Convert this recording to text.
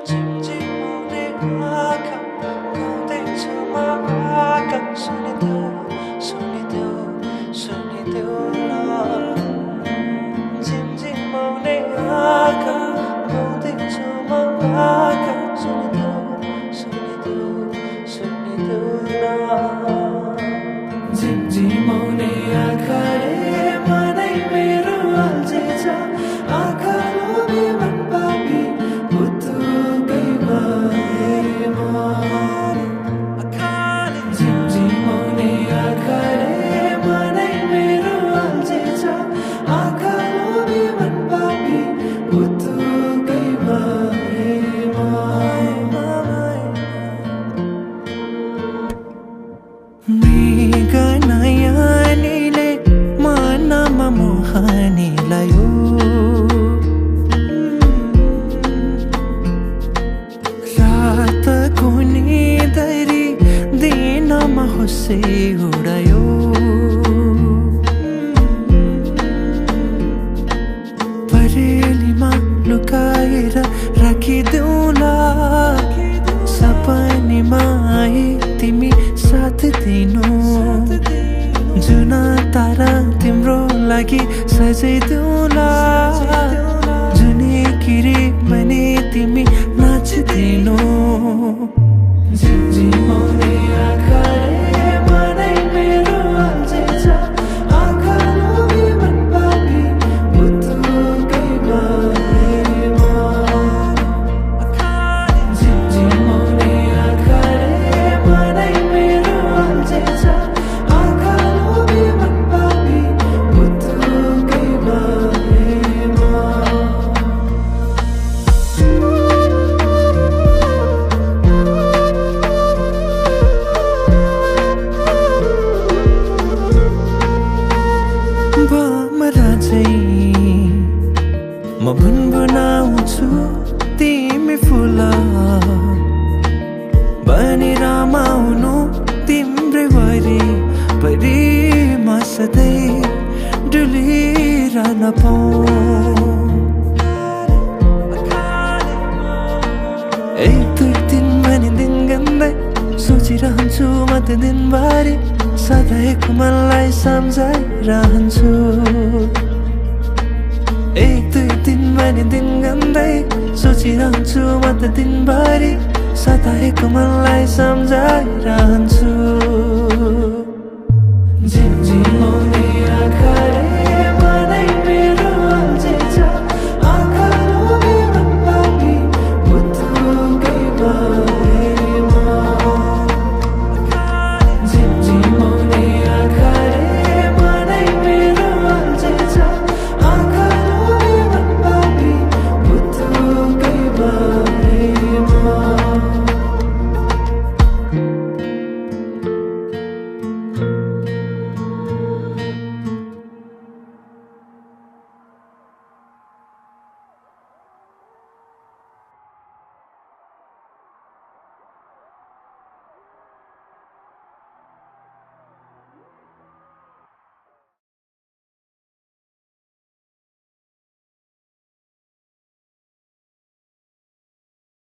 झिमझिमाउने आँखा गाउँदैछु म आँखा सुनिदेऊ सुनिदेऊ सुनिदेऊ न झिमझिमाउने आँखा गाउँदैछु म आँखा सुनिदेऊ सुनिदेऊ सुनिदेऊ न झिमझिमाउने आँखाले मनै मेरो अल्झेछ आँखा लोभी मन पापी पुतुकै भएमा झिमझिमाउने आँखाले मनै मेरो अल्झेछ आँखा लोभी मन पापी पुतुकै भएमा मृगनयनीले मनमा मोहनी लायो रातको निदरी दिनमा होसे उडायो परेलीमा लुकाएर राखिदेऊला सपनीमा आए तिमी साथ दिनु जुन तारा तिम्रो लागि सजाइदेऊला जुनै किरी भने तिमी नाचिदिनु झिमझिमाउने आँखाले मनै मेरो अल्झेछ आँखा लोभी मन पापी पुतुकै भएमा झिमझिमाउने आँखाले मनै मेरो अल्झेछ आँखा लोभी मन पापी पुतुकै भएमा भमरा चाहिँ म भुनभुनाउँछु तिमी फुल बनी रमाउनु तिम्रै वरिपरि म सधैँ डुलिरहन पाऊँ एक दुई दिन भने दिन गन्दै सोचिरहन्छु म त दिनभरि सधैँको मनलाई सम्झाइरहन्छु एक दुई दिन भने दिन गन्दै सोचिरहन्छु म त दिनभरि सधैँको मनलाई सम्झाइरहन्छु